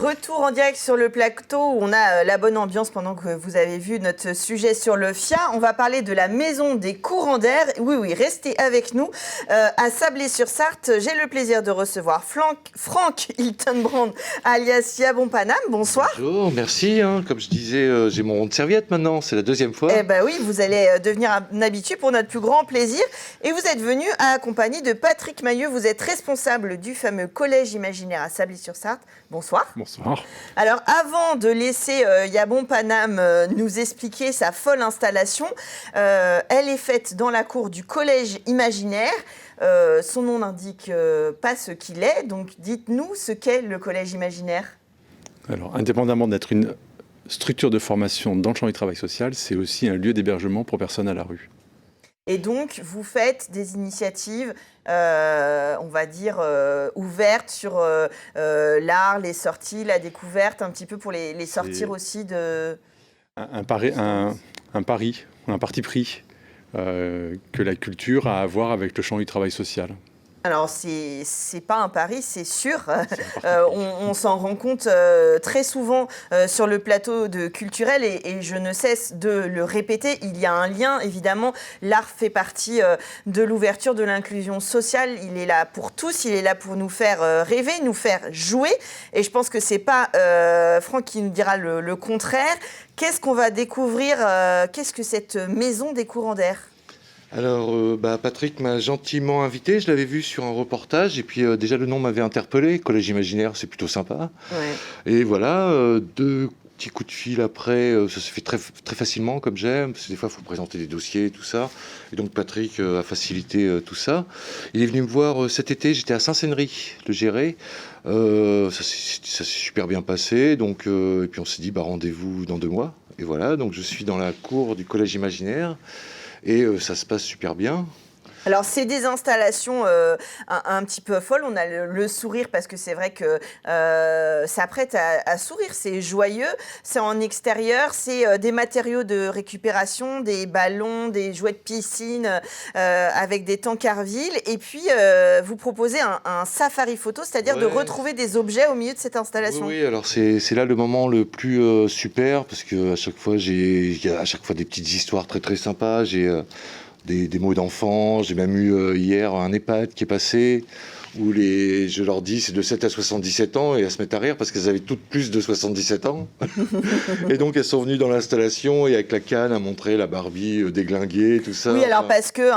retour en direct sur le plateau où on a la bonne ambiance pendant que vous avez vu notre sujet sur le FIA. On va parler de la maison des courants d'air. Oui, restez avec nous. À Sablé-sur-Sarthe, j'ai le plaisir de recevoir Franck Hiltenbrand, alias Yabon Paname. Bonsoir. Bonjour, merci. Comme je disais, j'ai mon rond de serviette maintenant, c'est la deuxième fois. Eh bien oui, vous allez devenir un habitué pour notre plus grand plaisir. Et vous êtes venu accompagné de Patrick Mailleux. Vous êtes responsable du fameux collège imaginaire à Sablé-sur-Sarthe. Bonsoir. Bonsoir. Alors, avant de laisser Yabon Paname nous expliquer sa folle installation, elle est faite dans la cour du collège imaginaire. Son nom n'indique pas ce qu'il est, donc dites-nous ce qu'est le collège imaginaire. Alors, indépendamment d'être une structure de formation dans le champ du travail social, c'est aussi un lieu d'hébergement pour personnes à la rue. Et donc, vous faites des initiatives, on va dire, ouvertes sur l'art, les sorties, la découverte, un petit peu pour les sortir aussi de... Un parti pris que la culture a à voir avec le champ du travail social. Alors, c'est pas un pari, c'est sûr. On s'en rend compte très souvent sur le plateau de Culturel et je ne cesse de le répéter. Il y a un lien, évidemment. L'art fait partie de l'ouverture, de l'inclusion sociale. Il est là pour tous, il est là pour nous faire rêver, nous faire jouer. Et je pense que c'est pas Franck qui nous dira le contraire. Qu'est-ce qu'on va découvrir Qu'est-ce que cette maison des courants d'air ? Alors, Patrick m'a gentiment invité, je l'avais vu sur un reportage, et puis déjà le nom m'avait interpellé, Collège Imaginaire, c'est plutôt sympa. Ouais. Et voilà, 2 petits coups de fil après, ça se fait très, très facilement comme j'aime, parce que des fois il faut présenter des dossiers, tout ça. Et donc Patrick a facilité tout ça. Il est venu me voir cet été, j'étais à Saint-Sénéry, le gérer. Ça s'est super bien passé, donc, et puis on s'est dit rendez-vous dans 2 mois. Et voilà, donc je suis dans la cour du Collège Imaginaire. Et ça se passe super bien. Alors, c'est des installations un petit peu folles. On a le sourire parce que c'est vrai que ça prête à sourire. C'est joyeux, c'est en extérieur, c'est des matériaux de récupération, des ballons, des jouets de piscine avec des Tancarville. Et puis, vous proposez un safari photo, c'est-à-dire de retrouver des objets au milieu de cette installation. Oui, alors c'est là le moment le plus super parce qu'à chaque fois, il y a à chaque fois des petites histoires très très sympas. J'ai des mots d'enfants. J'ai même eu hier un EHPAD qui est passé où je leur dis c'est de 7 à 77 ans et elles se mettent à rire parce qu'elles avaient toutes plus de 77 ans. Et donc elles sont venues dans l'installation et avec la canne à montrer la Barbie déglinguée, tout ça. Oui, alors parce que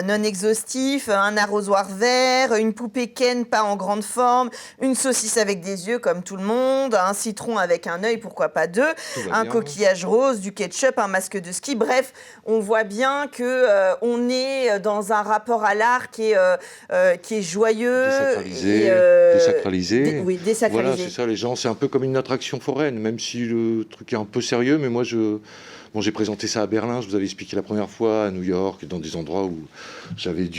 non exhaustif, un arrosoir vert, une poupée Ken pas en grande forme, une saucisse avec des yeux comme tout le monde, un citron avec un œil, pourquoi pas 2, un coquillage rose, du ketchup, un masque de ski. Bref, on voit bien que on est dans un rapport à l'art qui est joyeux. Désacralisé. Oui, désacralisé. Voilà, c'est ça, les gens, c'est un peu comme une attraction foraine, même si le truc est un peu sérieux, mais moi, j'ai présenté ça à Berlin, je vous avais expliqué la première fois, à New York, dans des endroits où j'avais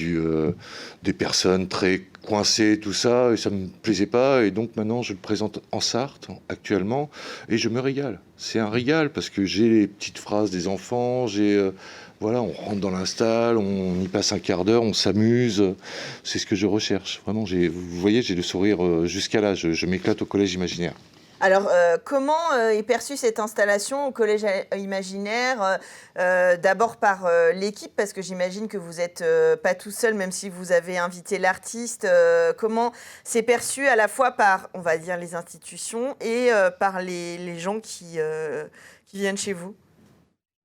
des personnes très coincées, tout ça, et ça me plaisait pas, et donc maintenant, je le présente en Sarthe, actuellement, et je me régale. C'est un régal, parce que j'ai les petites phrases des enfants, voilà, on rentre dans l'install, on y passe un quart d'heure, on s'amuse. C'est ce que je recherche. Vraiment, vous voyez, j'ai le sourire jusqu'à là. Je m'éclate au Collège Imaginaire. Alors, comment est perçue cette installation au Collège Imaginaire d'abord par l'équipe, parce que j'imagine que vous n'êtes pas tout seul, même si vous avez invité l'artiste. Comment c'est perçu à la fois par, on va dire, les institutions et par les gens qui viennent chez vous ?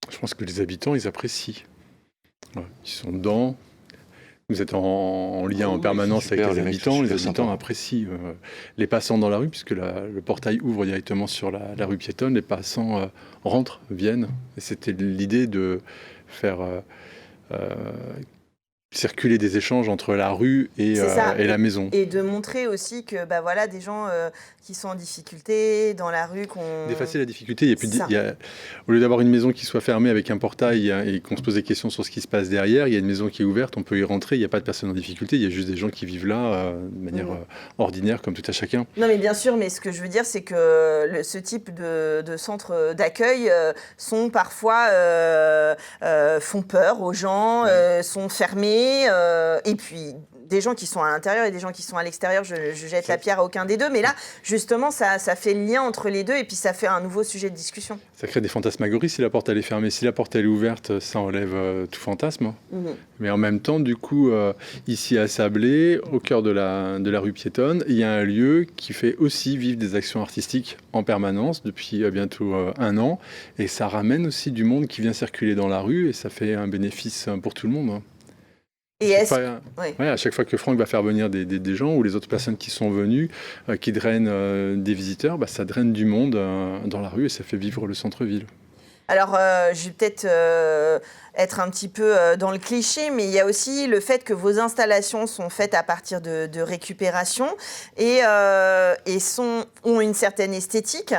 Je pense que les habitants, ils apprécient. Ils sont dedans. Vous êtes en lien en permanence avec les habitants. Les habitants apprécient. Les passants dans la rue, puisque le portail ouvre directement sur la rue piétonne, les passants rentrent, viennent. Et c'était l'idée de faire circuler des échanges entre la rue et la maison. Et de montrer aussi que voilà, des gens qui sont en difficulté dans la rue. D'effacer la difficulté. Au lieu d'avoir une maison qui soit fermée avec un portail et qu'on se pose des questions sur ce qui se passe derrière, il y a une maison qui est ouverte, on peut y rentrer, il n'y a pas de personnes en difficulté, il y a juste des gens qui vivent là de manière ordinaire, comme tout à chacun. Non, mais bien sûr, mais ce que je veux dire, c'est que ce type de centres d'accueil sont parfois font peur aux gens, sont fermés fermé, et puis des gens qui sont à l'intérieur et des gens qui sont à l'extérieur, je jette la pierre à aucun des deux, mais là, justement, ça fait le lien entre les deux, et puis ça fait un nouveau sujet de discussion. Ça crée des fantasmagories si la porte elle est fermée. Si la porte elle est ouverte, ça enlève tout fantasme. Mais en même temps, du coup, ici à Sablé, au cœur de la rue piétonne, il y a un lieu qui fait aussi vivre des actions artistiques en permanence depuis bientôt 1 an, et ça ramène aussi du monde qui vient circuler dans la rue, et ça fait un bénéfice pour tout le monde. Et à chaque fois que Franck va faire venir des gens ou les autres personnes qui sont venues, qui drainent des visiteurs, ça draine du monde dans la rue et ça fait vivre le centre-ville. Alors, je vais peut-être être un petit peu dans le cliché, mais il y a aussi le fait que vos installations sont faites à partir de récupération et ont une certaine esthétique.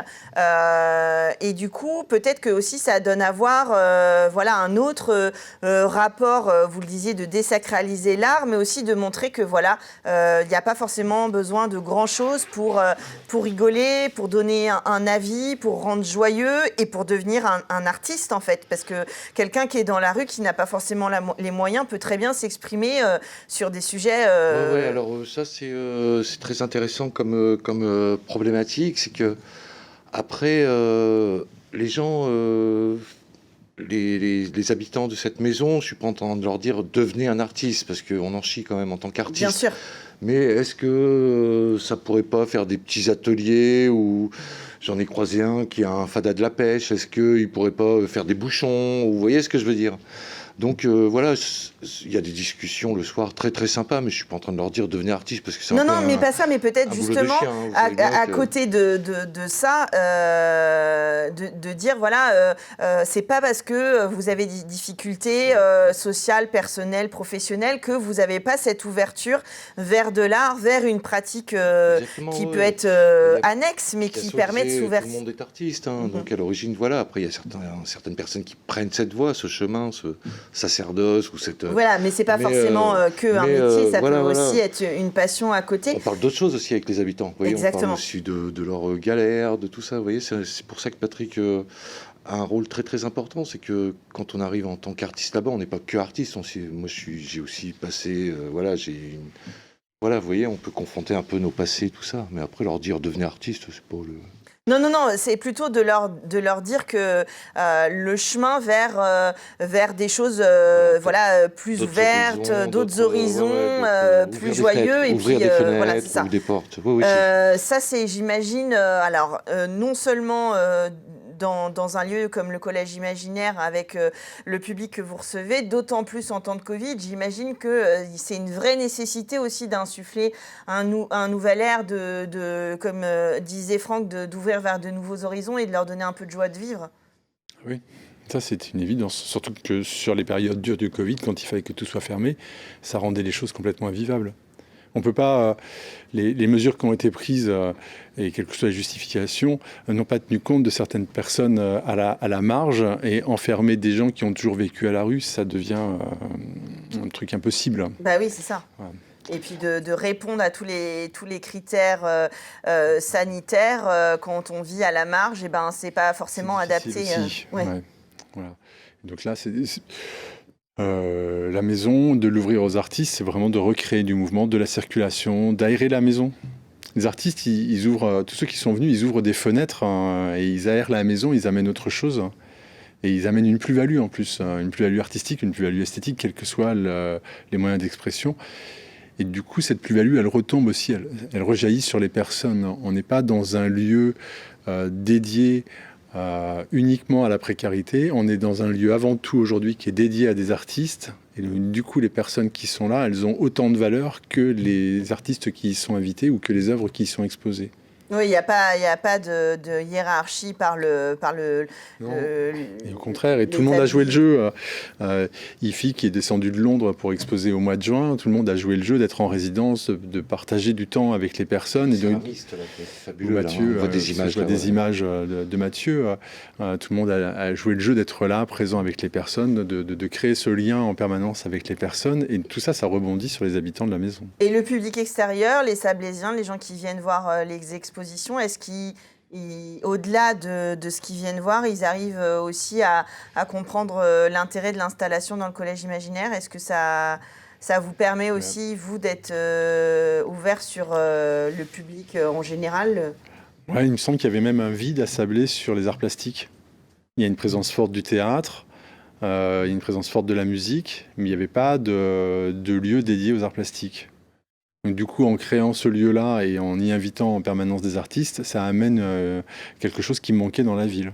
Et du coup, peut-être que aussi ça donne à voir un autre rapport, vous le disiez, de désacraliser l'art, mais aussi de montrer que il n'y a pas forcément besoin de grand-chose pour rigoler, pour donner un avis, pour rendre joyeux et pour devenir un artiste, en fait. Parce que quelqu'un qui est dans la rue, qui n'a pas forcément les moyens, peut très bien s'exprimer sur des sujets... Oui, alors ça, c'est très intéressant comme problématique. C'est que après, les gens... Les habitants de cette maison, je ne suis pas en train de leur dire « devenez un artiste », parce qu'on en chie quand même en tant qu'artiste. Bien sûr. Mais est-ce que ça pourrait pas faire des petits ateliers où j'en ai croisé un qui a un fada de la pêche, est-ce qu'il pourrait pas faire des bouchons, vous voyez ce que je veux dire? Donc voilà, il y a des discussions le soir très très sympas, mais je suis pas en train de leur dire devenez artiste parce que c'est mais pas ça, mais peut-être justement à côté de ça, de dire c'est pas parce que vous avez des difficultés sociales, personnelles, professionnelles que vous n'avez pas cette ouverture vers de l'art, vers une pratique qui peut être annexe, mais qui permet de s'ouvrir. Tout le monde est artiste, donc à l'origine, après il y a certaines personnes qui prennent cette voie, ce chemin, sacerdoce ou cette... Voilà, mais c'est pas forcément qu'un métier, ça peut aussi être une passion à côté. On parle d'autres choses aussi avec les habitants, vous voyez. Exactement. On parle aussi de leurs galères, de tout ça, vous voyez. C'est pour ça que Patrick a un rôle très très important, c'est que quand on arrive en tant qu'artiste là-bas, on n'est pas que artiste. Moi, j'ai aussi passé, vous voyez, on peut confronter un peu nos passés, tout ça, mais après leur dire devenez artiste, c'est pas le... Non, c'est plutôt de leur dire que le chemin vers des choses plus ouvertes, d'autres horizons, plus joyeux, et ouvrir puis des fenêtres, voilà, c'est ça. ou des portes. Oui, ça, c'est, j'imagine, non seulement dans un lieu comme le Collège Imaginaire avec le public que vous recevez, d'autant plus en temps de Covid, j'imagine que c'est une vraie nécessité aussi d'insuffler un nouvel air comme disait Franck, d'ouvrir vers de nouveaux horizons et de leur donner un peu de joie de vivre. Oui, ça c'est une évidence, surtout que sur les périodes dures du Covid, quand il fallait que tout soit fermé, ça rendait les choses complètement invivables. On ne peut pas, les mesures qui ont été prises, et quelle que soit la justification, n'ont pas tenu compte de certaines personnes à la marge, et enfermer des gens qui ont toujours vécu à la rue, ça devient un truc impossible. Bah oui, c'est ça. Ouais. Et puis de répondre à tous les critères sanitaires quand on vit à la marge, et c'est pas forcément adapté. Voilà. Donc là, la maison, de l'ouvrir aux artistes, c'est vraiment de recréer du mouvement, de la circulation, d'aérer la maison. Les artistes, ils ouvrent, tous ceux qui sont venus, ils ouvrent des fenêtres et ils aèrent la maison, ils amènent autre chose. Et ils amènent une plus-value en plus, une plus-value artistique, une plus-value esthétique, quels que soient les moyens d'expression. Et du coup, cette plus-value, elle retombe aussi, elle rejaillit sur les personnes. On n'est pas dans un lieu dédié uniquement à la précarité. On est dans un lieu avant tout aujourd'hui qui est dédié à des artistes. Et du coup, les personnes qui sont là, elles ont autant de valeur que les artistes qui y sont invités ou que les œuvres qui y sont exposées. Oui, il n'y a pas de hiérarchie par le et au contraire, et tout le monde a joué le jeu. Ifi, qui est descendu de Londres pour exposer au mois de juin, tout le monde a joué le jeu d'être en résidence, de partager du temps avec les personnes. C'est un liste, là, c'est fabuleux. Mathieu, on voit des images. Je vois des images de Mathieu. Tout le monde a joué le jeu d'être là, présent avec les personnes, de créer ce lien en permanence avec les personnes. Et tout ça, ça rebondit sur les habitants de la maison. Et le public extérieur, les Sablésiens, les gens qui viennent voir les expositions, est-ce qu'au-delà de ce qu'ils viennent voir, ils arrivent aussi à comprendre l'intérêt de l'installation dans le Collège Imaginaire? Est-ce que ça Ça vous permet aussi, vous, d'être ouvert sur le public en général? Ouais, il me semble qu'il y avait même un vide à Sablé sur les arts plastiques. Il y a une présence forte du théâtre, il y a une présence forte de la musique, mais il n'y avait pas de lieu dédié aux arts plastiques. Donc, du coup, en créant ce lieu-là et en y invitant en permanence des artistes, ça amène quelque chose qui manquait dans la ville.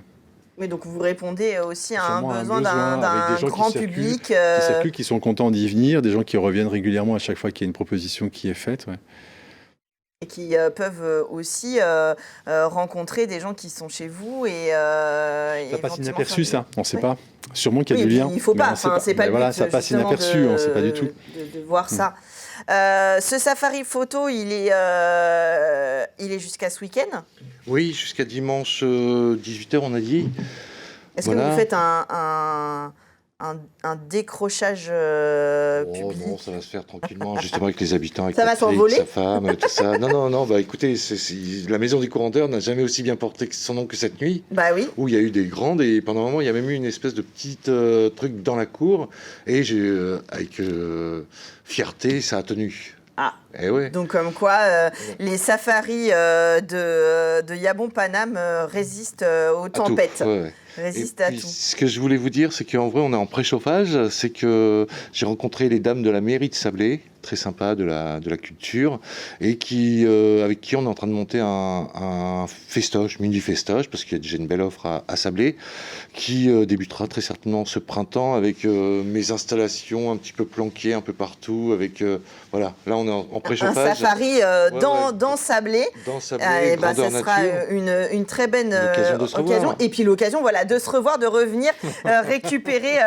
Oui, donc vous répondez aussi à un Sûrement besoin d'un grand public. Qui circulent, qui sont contents d'y venir, des gens qui reviennent régulièrement à chaque fois qu'il y a une proposition qui est faite. Ouais. Et qui peuvent aussi rencontrer des gens qui sont chez vous. Ça passe inaperçu, ça, on ne sait pas. Sûrement qu'il y a du lien. Il ne faut pas, c'est pas le but, voilà, ça passe inaperçu, on ne sait pas du tout. De voir ça. Ce safari photo, il est jusqu'à ce week-end? Oui, jusqu'à dimanche 18h, on a dit. Est-ce que vous faites un décrochage public? Non, ça va se faire tranquillement, justement avec les habitants, avec ça va s'envoler, sa femme, tout ça. Non, bah écoutez, la maison des courants d'air n'a jamais aussi bien porté son nom que cette nuit. Bah oui. Où il y a eu des grandes, et pendant un moment, il y a même eu une espèce de petit truc dans la cour, et avec fierté, ça a tenu. Ah, ouais. Donc comme quoi les safaris de Yabon Paname résistent aux tempêtes. Résistent à tout. Ce que je voulais vous dire, c'est qu'en vrai, on est en préchauffage. C'est que j'ai rencontré les dames de la mairie de Sablé, très sympa, de la culture, et avec qui on est en train de monter un festoche, mini-festoche, parce qu'il y a déjà une belle offre à Sablé, qui débutera très certainement ce printemps avec mes installations un petit peu planquées un peu partout. Voilà, là on est en préchauffage. Un safari dans Sablé. Dans Sablé, ça sera une très bonne occasion. Et puis l'occasion, voilà, de se revoir, de revenir récupérer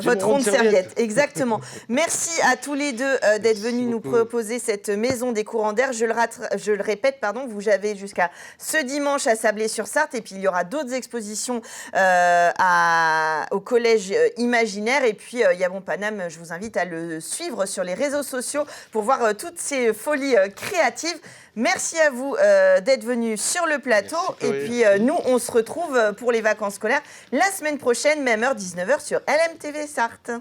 votre ronde serviette. Exactement. Merci à tous les deux d'être venus nous proposer cette maison des courants d'air. Je le répète, vous avez jusqu'à ce dimanche à Sablé-sur-Sarthe, et puis il y aura d'autres expositions au collège imaginaire. Et puis Yabon Paname, je vous invite à le suivre sur les réseaux sociaux pour voir toutes ces folies créatives. Merci à vous d'être venus sur le plateau. Merci, et puis nous, on se retrouve pour les vacances scolaires la semaine prochaine, même heure, 19h sur LMTV Sarthe.